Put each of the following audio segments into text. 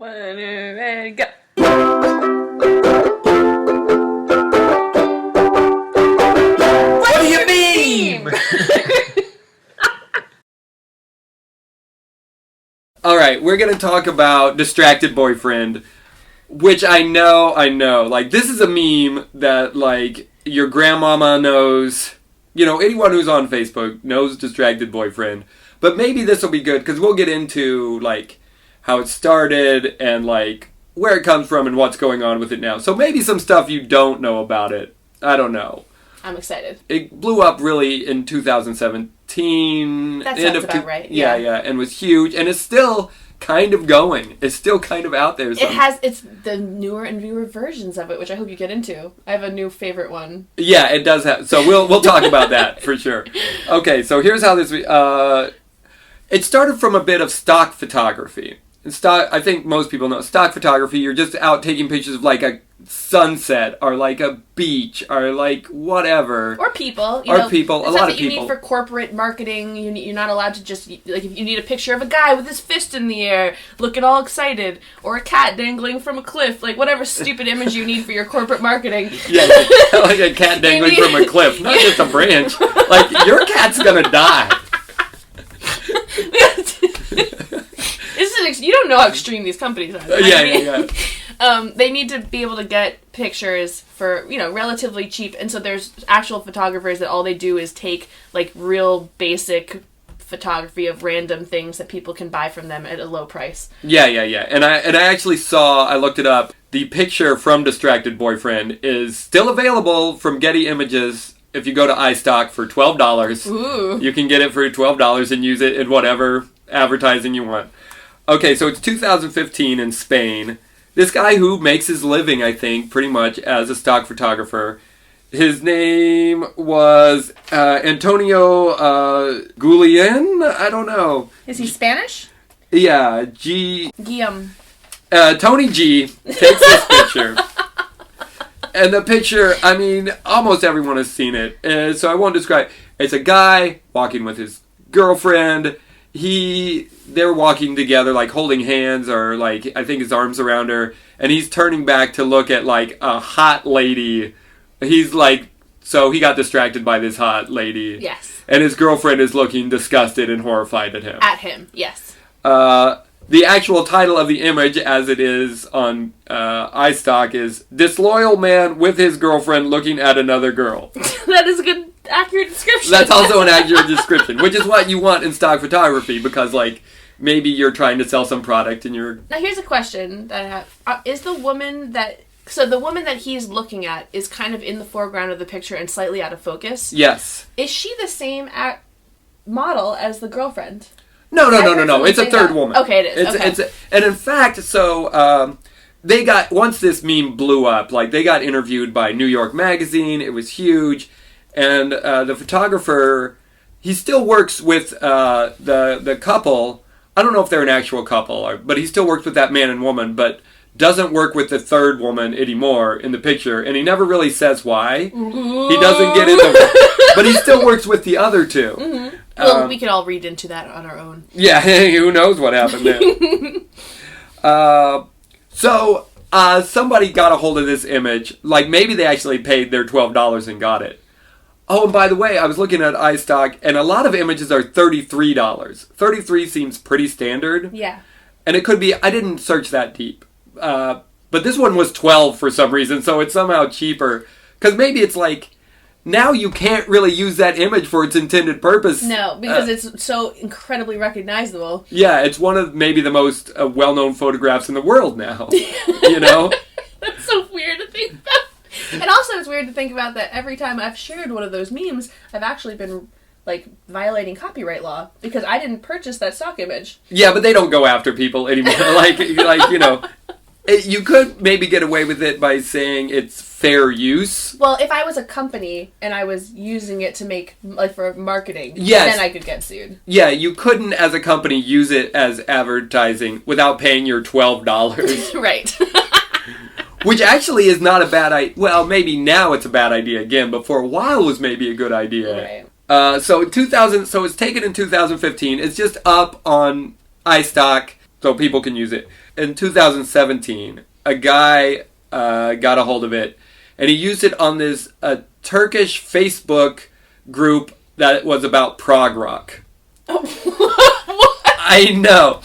1, 2, and go. What do you mean? Alright, we're gonna talk about Distracted Boyfriend, which I know, like, this is a meme that, like, your grandmama knows, you know, anyone who's on Facebook knows Distracted Boyfriend, but maybe this will be good, because we'll get into, like, how it started, and, like, where it comes from, and what's going on with it now. So maybe some stuff you don't know about it. I don't know. I'm excited. It blew up really in 2017. That sounds about right. Yeah, and was huge, and it's still kind of going. It's still kind of out there. It's the newer and newer versions of it, which I hope you get into. I have a new favorite one. Yeah, it does have. So we'll talk about that for sure. Okay, so here's how this. It started from a bit of stock photography. I think most people know stock photography. You're just out taking pictures of like a sunset or like a beach or like whatever. Or people. A lot of people. You need for corporate marketing. You're not allowed to just, like, if you need a picture of a guy with his fist in the air looking all excited, or a cat dangling from a cliff, like whatever stupid image you need for your corporate marketing. Yeah, like a cat dangling from a cliff, not just a branch. Like, your cat's gonna die. You don't know how extreme these companies are. Yeah. They need to be able to get pictures for, relatively cheap. And so there's actual photographers that all they do is take, like, real basic photography of random things that people can buy from them at a low price. Yeah. And I actually I looked it up. The picture from Distracted Boyfriend is still available from Getty Images. If you go to iStock for $12, Ooh. You can get it for $12 and use it in whatever advertising you want. Okay, so it's 2015 in Spain. This guy who makes his living, I think, pretty much as a stock photographer. His name was Antonio Guillén? I don't know. Is he Spanish? Yeah, Guillaume. Tony G takes this picture. And the picture, I mean, almost everyone has seen it. So I won't describe. It's a guy walking with his girlfriend. They're walking together, like, holding hands, or, like, I think his arms around her, and he's turning back to look at, like, a hot lady. He's, like, so he got distracted by this hot lady. Yes. And his girlfriend is looking disgusted and horrified at him. At him, yes. The actual title of the image, as it is on iStock, is Disloyal Man with His Girlfriend Looking at Another Girl. That is a good, accurate description. That's also an accurate description, which is what you want in stock photography, because, like, maybe you're trying to sell some product and you're... Now, here's a question that I have. Is the woman that... So the woman that he's looking at is kind of in the foreground of the picture and slightly out of focus? Yes. Is she the same model as the girlfriend? No. It's a third woman. Okay, it is. And in fact, so they got, once this meme blew up, like, they got interviewed by New York Magazine. It was huge. And the photographer, he still works with the couple. I don't know if they're an actual couple, but he still works with that man and woman, but doesn't work with the third woman anymore in the picture. And he never really says why. Ooh. He doesn't get into but he still works with the other two. Mm-hmm. Well, we could all read into that on our own. Yeah, who knows what happened there. So somebody got a hold of this image. Like, maybe they actually paid their $12 and got it. Oh, and by the way, I was looking at iStock, and a lot of images are $33. $33 seems pretty standard. Yeah. And it could be, I didn't search that deep. But this one was $12 for some reason, so it's somehow cheaper. Because maybe it's like, now you can't really use that image for its intended purpose. No, because it's so incredibly recognizable. Yeah, it's one of maybe the most well-known photographs in the world now. You know? That's so weird to think about. And also it's weird to think about that every time I've shared one of those memes, I've actually been, like, violating copyright law because I didn't purchase that stock image. Yeah, but they don't go after people anymore. like you know, you could maybe get away with it by saying it's fair use. Well, if I was a company and I was using it to make, like, for marketing, yes, then I could get sued. Yeah, you couldn't, as a company, use it as advertising without paying your $12. Right. Which actually is not a bad idea. Well, maybe now it's a bad idea again, but for a while was maybe a good idea. Right. So it's taken in 2015. It's just up on iStock, so people can use it. In 2017, a guy got a hold of it, and he used it on this Turkish Facebook group that was about prog rock. What? I know.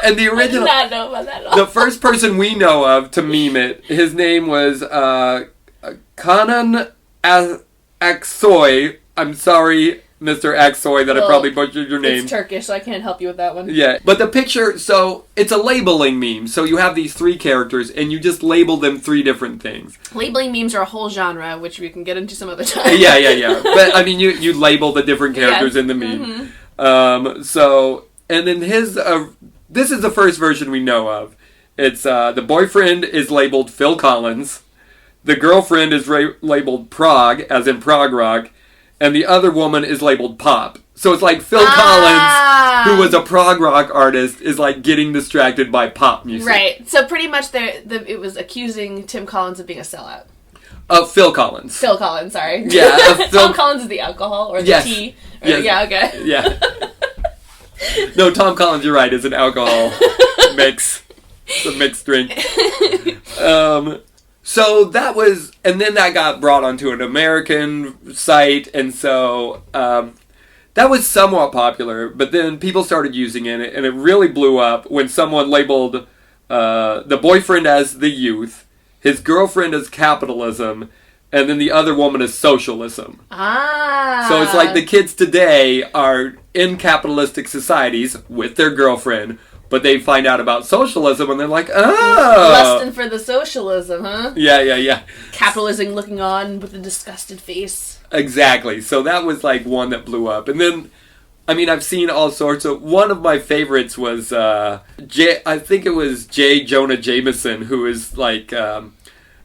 And the original... I did not know about that at all. The first person we know of to meme it, his name was Kanan Aksoy. I'm sorry, Mr. Aksoy, that I probably butchered your name. It's Turkish, so I can't help you with that one. Yeah, but the picture, so it's a labeling meme. So you have these 3 characters, and you just label them 3 different things. Labeling memes are a whole genre, which we can get into some other time. Yeah. But, I mean, you label the different characters in the meme. Mm-hmm. And then this is the first version we know of. It's, the boyfriend is labeled Phil Collins. The girlfriend is labeled Prog, as in prog rock. And the other woman is labeled Pop. So it's like Phil Collins, who was a prog rock artist, is like getting distracted by pop music. Right. So pretty much it was accusing Tim Collins of being a sellout. Phil Collins. Phil Collins, sorry. Yeah. Tom Collins is the alcohol or the tea. Or, yes. Yeah, okay. Yeah. No, Tom Collins, you're right, is an alcohol mix. It's a mixed drink. So that was, and then that got brought onto an American site, and so that was somewhat popular, but then people started using it, and it really blew up when someone labeled the boyfriend as the youth, his girlfriend as capitalism, and then the other woman as socialism. So it's like the kids today are in capitalistic societies with their girlfriend, but they find out about socialism and they're like, oh! Lusting for the socialism, huh? Yeah. Capitalism looking on with a disgusted face. Exactly. So that was like one that blew up. And then, I mean, I've seen all sorts of... One of my favorites was, I think it was J. Jonah Jameson, who is like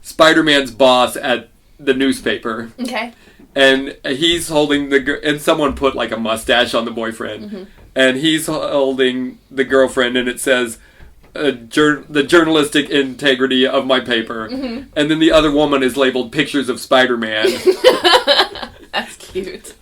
Spider-Man's boss at the newspaper. Okay. And he's holding and someone put like a mustache on the boyfriend. Mm-hmm. And he's holding the girlfriend, and it says, the journalistic integrity of my paper. Mm-hmm. And then the other woman is labeled pictures of Spider-Man. That's cute.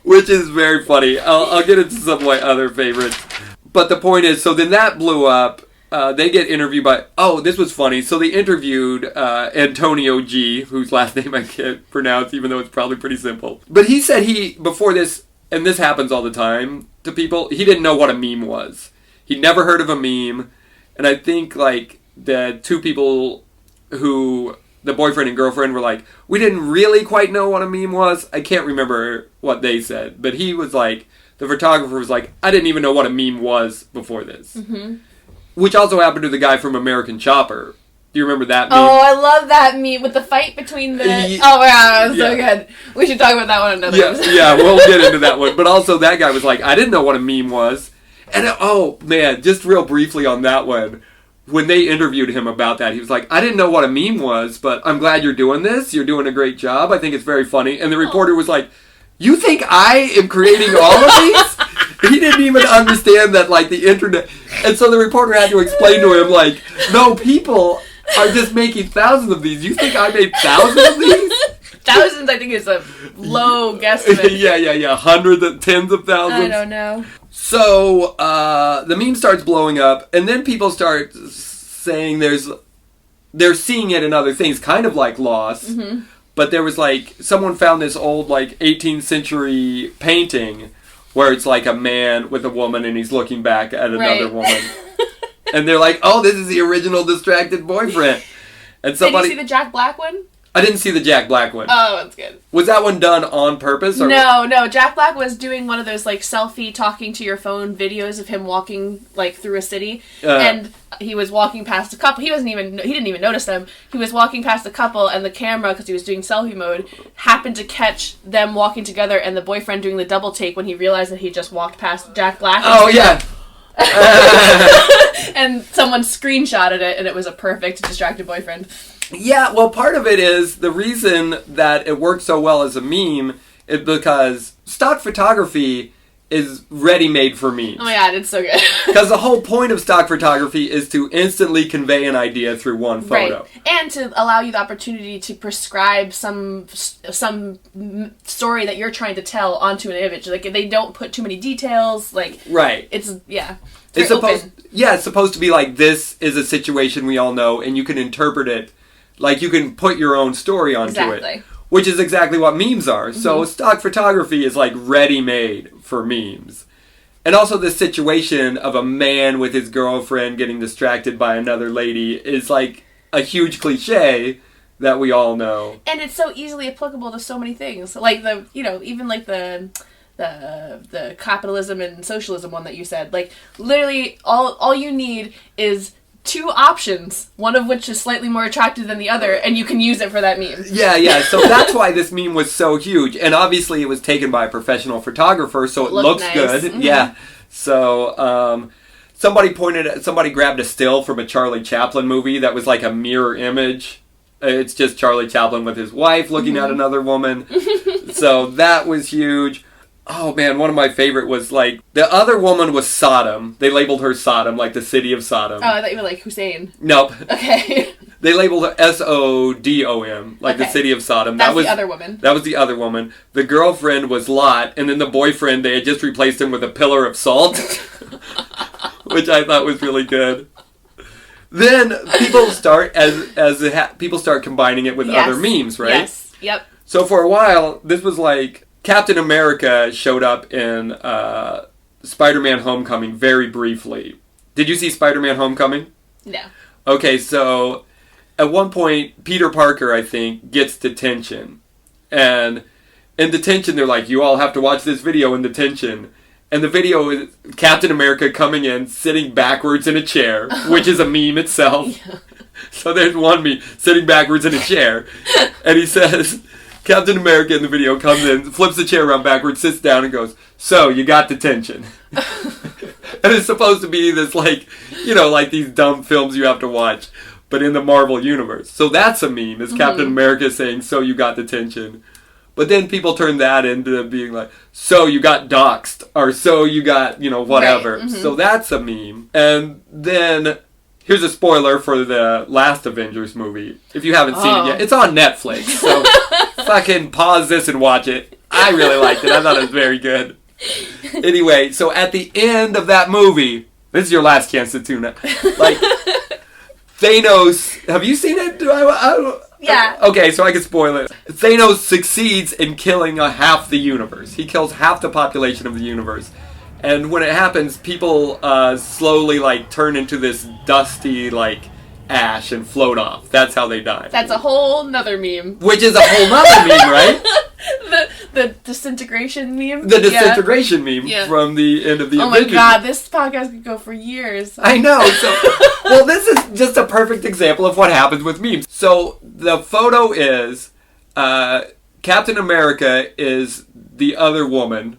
Which is very funny. I'll get into some of my other favorites. But the point is, so then that blew up. They get interviewed by... Oh, this was funny. So they interviewed Antonio G., whose last name I can't pronounce, even though it's probably pretty simple. But he said before this... And this happens all the time to people. He didn't know what a meme was. He'd never heard of a meme. And I think, like, the 2 people who... The boyfriend and girlfriend were like, we didn't really quite know what a meme was. I can't remember what they said. But he was like... The photographer was like, I didn't even know what a meme was before this. Mm-hmm. Which also happened to the guy from American Chopper. Do you remember that meme? Oh, I love that meme with the fight between the... Oh, wow, that was so good. We should talk about that one another episode. Yeah, we'll get into that one. But also, that guy was like, I didn't know what a meme was. And, oh, man, just real briefly on that one. When they interviewed him about that, he was like, I didn't know what a meme was, but I'm glad you're doing this. You're doing a great job. I think it's very funny. And the reporter was like, you think I am creating all of these? He didn't even understand that, like, the internet... And so the reporter had to explain to him, like, no, people... are just making thousands of these. You think I made thousands of these? Thousands, I think, is a low guesstimate. Yeah. Hundreds and tens of thousands. I don't know. So, the meme starts blowing up, and then people start saying they're seeing it in other things, kind of like Lost. Mm-hmm. But there was, like, someone found this old, like, 18th century painting where it's, like, a man with a woman, and he's looking back at another woman. And they're like, oh, this is the original distracted boyfriend. And somebody... Did you see the Jack Black one? I didn't see the Jack Black one. Oh, that's good. Was that one done on purpose? Or... No. Jack Black was doing one of those, like, selfie talking to your phone videos of him walking, like, through a city. And he was walking past a couple. He didn't even notice them. He was walking past a couple, and the camera, because he was doing selfie mode, happened to catch them walking together and the boyfriend doing the double take when he realized that he just walked past Jack Black. Oh, yeah. And someone screenshotted it, and it was a perfect distracted boyfriend. Yeah, well, part of it is the reason that it worked so well as a meme is because stock photography is ready-made for memes. Oh my god, it's so good. Because the whole point of stock photography is to instantly convey an idea through one photo. Right. And to allow you the opportunity to prescribe some story that you're trying to tell onto an image. Like, they don't put too many details. Like, right. It's it's supposed to be like, this is a situation we all know, and you can interpret it. Like, you can put your own story onto it. Which is exactly what memes are. Mm-hmm. So stock photography is like ready-made for memes. And also the situation of a man with his girlfriend getting distracted by another lady is like a huge cliche that we all know. And it's so easily applicable to so many things. Like even like the capitalism and socialism one that you said. Like, literally all you need is two options, one of which is slightly more attractive than the other, and you can use it for that meme. Yeah. So that's why this meme was so huge. And obviously it was taken by a professional photographer, so it looks nice. Good. Mm-hmm. Yeah. So somebody grabbed a still from a Charlie Chaplin movie that was like a mirror image. It's just Charlie Chaplin with his wife looking at another woman. So that was huge. Oh man, one of my favorite was like, the other woman was Sodom. They labeled her Sodom, like the city of Sodom. Oh, I thought you were like Hussein. Nope. Okay. They labeled her Sodom, like the city of Sodom. That was the other woman. That was the other woman. The girlfriend was Lot, and then the boyfriend, they had just replaced him with a pillar of salt, which I thought was really good. Then people start people start combining it with other memes, right? Yes. Yep. So for a while, this was like, Captain America showed up in Spider-Man Homecoming very briefly. Did you see Spider-Man Homecoming? No. Okay, so at one point, Peter Parker, I think, gets detention. And in detention, they're like, you all have to watch this video in detention. And the video is Captain America coming in, sitting backwards in a chair, which is a meme itself. Yeah. So there's one meme, sitting backwards in a chair. And he says, Captain America in the video comes in, flips the chair around backwards, sits down and goes, so, you got detention. And it's supposed to be this, like, like these dumb films you have to watch, but in the Marvel universe. So that's a meme, is Captain America saying, so you got detention. But then people turn that into being like, so you got doxxed, or so you got, whatever. Right. Mm-hmm. So that's a meme. And then, here's a spoiler for the last Avengers movie. If you haven't seen it yet, it's on Netflix. So fucking pause this and watch it. I really liked it. I thought it was very good. Anyway, so at the end of that movie, this is your last chance to tune in. Like, Thanos, have you seen it? Yeah. Okay, so I can spoil it. Thanos succeeds in killing half the universe. He kills half the population of the universe. And when it happens, people slowly, like, turn into this dusty, like, ash and float off. That's how they die. That's a whole nother meme. Which is a whole nother meme, right? The disintegration meme? The disintegration meme from the end of the Avengers. Oh my god, this podcast could go for years. I know. So, well, this is just a perfect example of what happens with memes. So, the photo is Captain America is the other woman.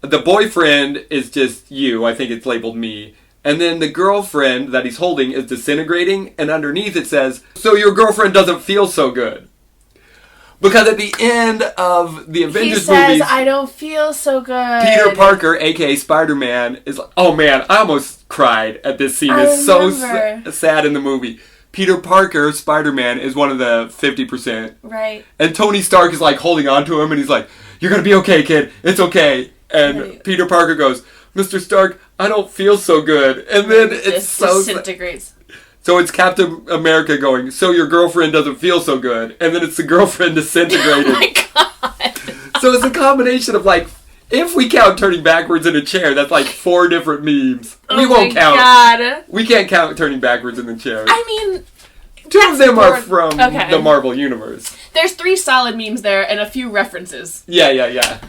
The boyfriend is just you. I think it's labeled me. And then the girlfriend that he's holding is disintegrating. And underneath it says, so your girlfriend doesn't feel so good. Because at the end of the Avengers movies, he says, I don't feel so good. Peter Parker, a.k.a. Spider-Man, is like, oh man, I almost cried at this scene. It's so sad in the movie. Peter Parker, Spider-Man, is one of the 50%. Right. And Tony Stark is like holding on to him and he's like, you're going to be okay, kid. It's okay. And Peter Parker goes, Mr. Stark, I don't feel so good. And then it's so disintegrates. So it's Captain America going, so your girlfriend doesn't feel so good. And then it's the girlfriend disintegrated. Oh my god. So it's a combination of like, if we count turning backwards in a chair, that's like 4 different memes. We won't count. God. We can't count turning backwards in the chair. I mean, 2 of them are from the Marvel universe. There's 3 solid memes there and a few references. Yeah.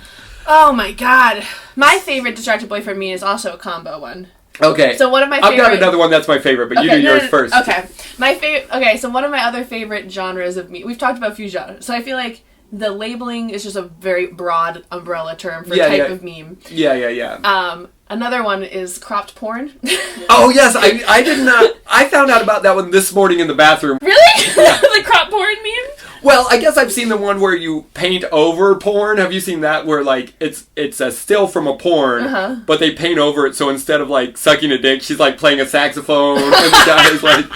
Oh my god. My favorite distracted boyfriend meme is also a combo one. Okay. So one of my favorite... I've got another one that's my favorite, but you do yours first. Okay. Okay, so one of my other favorite genres of meme... We've talked about a few genres. So I feel like the labeling is just a very broad umbrella term for type of meme. Yeah. Another one is cropped porn. Oh, yes. I did not... I found out about that one this morning in the bathroom. Really? Yeah. The cropped porn meme? Well, I guess I've seen the one where you paint over porn. Have you seen that? Where like it's a still from a porn, but they paint over it. So instead of like sucking a dick, she's like playing a saxophone, and the guy is like.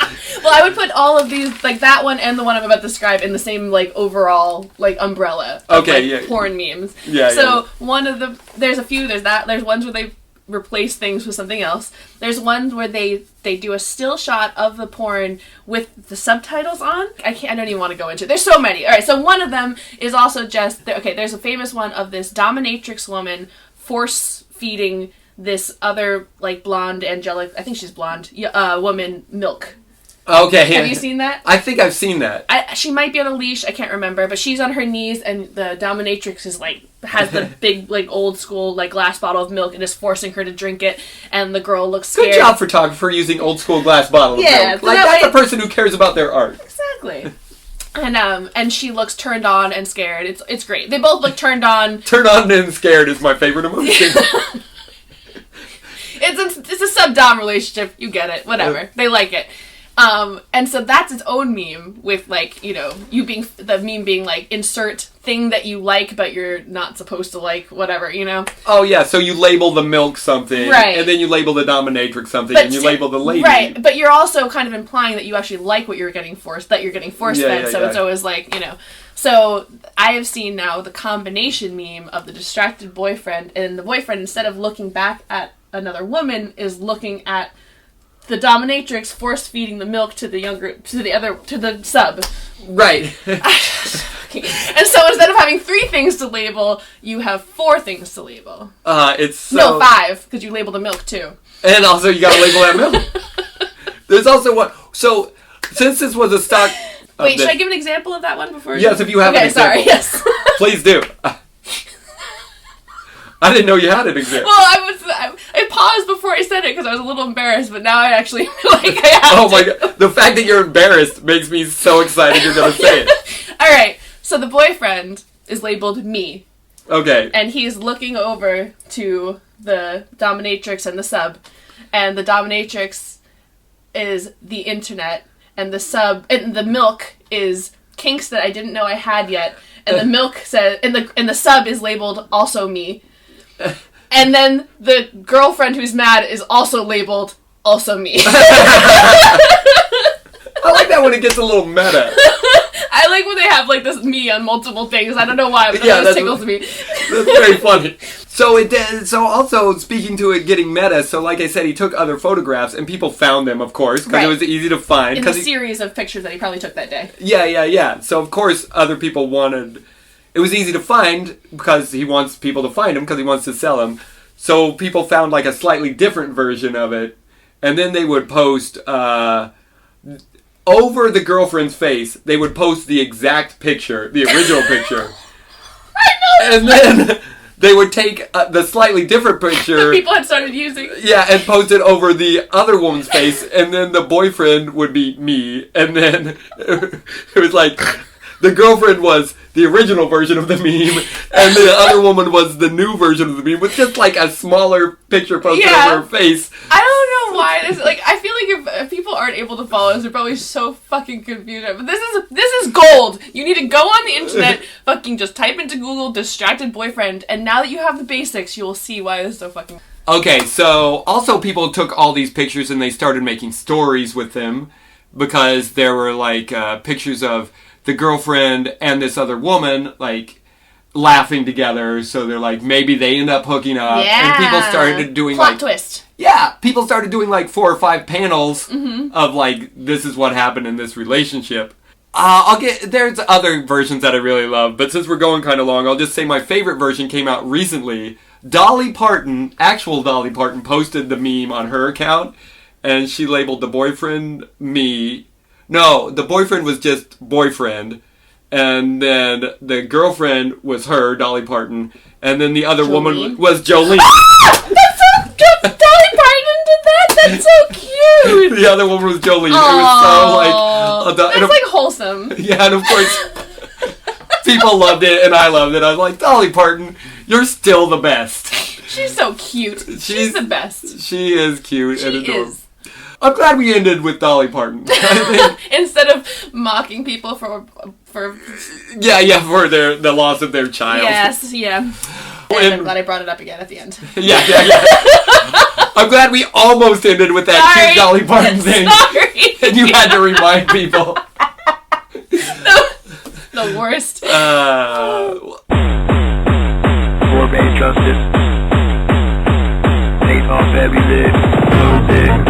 Well, I would put all of these, like that one and the one I'm about to describe, in the same like overall like umbrella. Of, porn memes. Yeah. So one of there's a few. There's ones where they replace things with something else. There's ones where they do a still shot of the porn with the subtitles on. I don't even want to go into it. There's so many. All right, so one of them is also just there's a famous one of this dominatrix woman force feeding this other like blonde angelic, I think she's blonde, woman milk. Okay. Have you seen that? I think I've seen that. She might be on a leash. I can't remember, but she's on her knees, and the dominatrix is like has the big like old school like glass bottle of milk and is forcing her to drink it, and the girl looks scared. Good job, photographer, using old school glass bottle of milk. Like that's a person who cares about their art. Exactly. And she looks turned on and scared. It's great. They both look turned on. Turned on and scared is my favorite emotion. It's a sub-dom relationship. You get it. Whatever. They like it. And so that's its own meme with like, the meme being like, insert thing that you like but you're not supposed to like, whatever, Oh yeah, so you label the milk something, right, and then you label the dominatrix something, and you label the lady. Right, but you're also kind of implying that you actually like what you're getting force fed, it's always like, So I have seen now the combination meme of the distracted boyfriend, and the boyfriend, instead of looking back at another woman, is looking at the dominatrix force feeding the milk to the sub. Right. And so instead of having 3 things to label, you have 4 things to label. No, 5, because you label the milk too. And also you gotta label that milk. There's also one. So since this was a stock. Wait, should I give an example of that one before? Yes, if you have an example. Sorry. Yes. Please do. I didn't know you had an example. Well, I paused before I said it because I was a little embarrassed, but now I actually feel like I have to. Oh my god. The fact that you're embarrassed makes me so excited you're going to say it. Alright, so the boyfriend is labeled me. Okay. And he's looking over to the dominatrix and the sub, and the dominatrix is the internet, and the milk is kinks that I didn't know I had yet, and the milk says, and the sub is labeled also me. And then the girlfriend who's mad is also labeled also me. I like that when it gets a little meta. I like when they have like this me on multiple things. I don't know why, but that tickles me. That's very funny. So also speaking to it getting meta, so like I said, he took other photographs and people found them, of course, because it was easy to find. In the series of pictures that he probably took that day. Yeah. So of course other people wanted. It was easy to find because he wants people to find them because he wants to sell them. So people found like a slightly different version of it, and then they would post over the girlfriend's face. They would post the exact picture, the original picture. I know. And then they would take the slightly different picture that people had started using. Yeah, and post it over the other woman's face, and then the boyfriend would be me, and then it was like. The girlfriend was the original version of the meme, and the other woman was the new version of the meme, with just like a smaller picture posted over her face. I don't know why this. Like, I feel like if people aren't able to follow us, they're probably so fucking confused. But this is gold. You need to go on the internet, fucking just type into Google "distracted boyfriend," and now that you have the basics, you will see why this is so fucking. Okay, so also people took all these pictures and they started making stories with them because there were like pictures of the girlfriend and this other woman, like, laughing together, so they're like, maybe they end up hooking up. Yeah. And people started doing, plot twist. Yeah, people started doing, like, 4 or 5 panels of, like, this is what happened in this relationship. There's other versions that I really love, but since we're going kind of long, I'll just say my favorite version came out recently. Dolly Parton, actual Dolly Parton, posted the meme on her account, and she labeled the boyfriend me. No, the boyfriend was just boyfriend, and then the girlfriend was her, Dolly Parton, and then the other woman was Jolene. Dolly Parton did that? That's so cute! The other woman was Jolene. Aww. It was so, like... It's like wholesome. Yeah, and of course, people loved it, and I loved it. I was like, Dolly Parton, you're still the best. She's so cute. She's the best. She is cute and adorable. I'm glad we ended with Dolly Parton. I think, Instead of mocking people for for the loss of their child. yes, yeah. And I'm glad I brought it up again at the end. Yeah. I'm glad we almost ended with that Sorry. cute Dolly Parton thing. Sorry. And you had to remind people. The worst. Four-Bay Justice. Based on every live.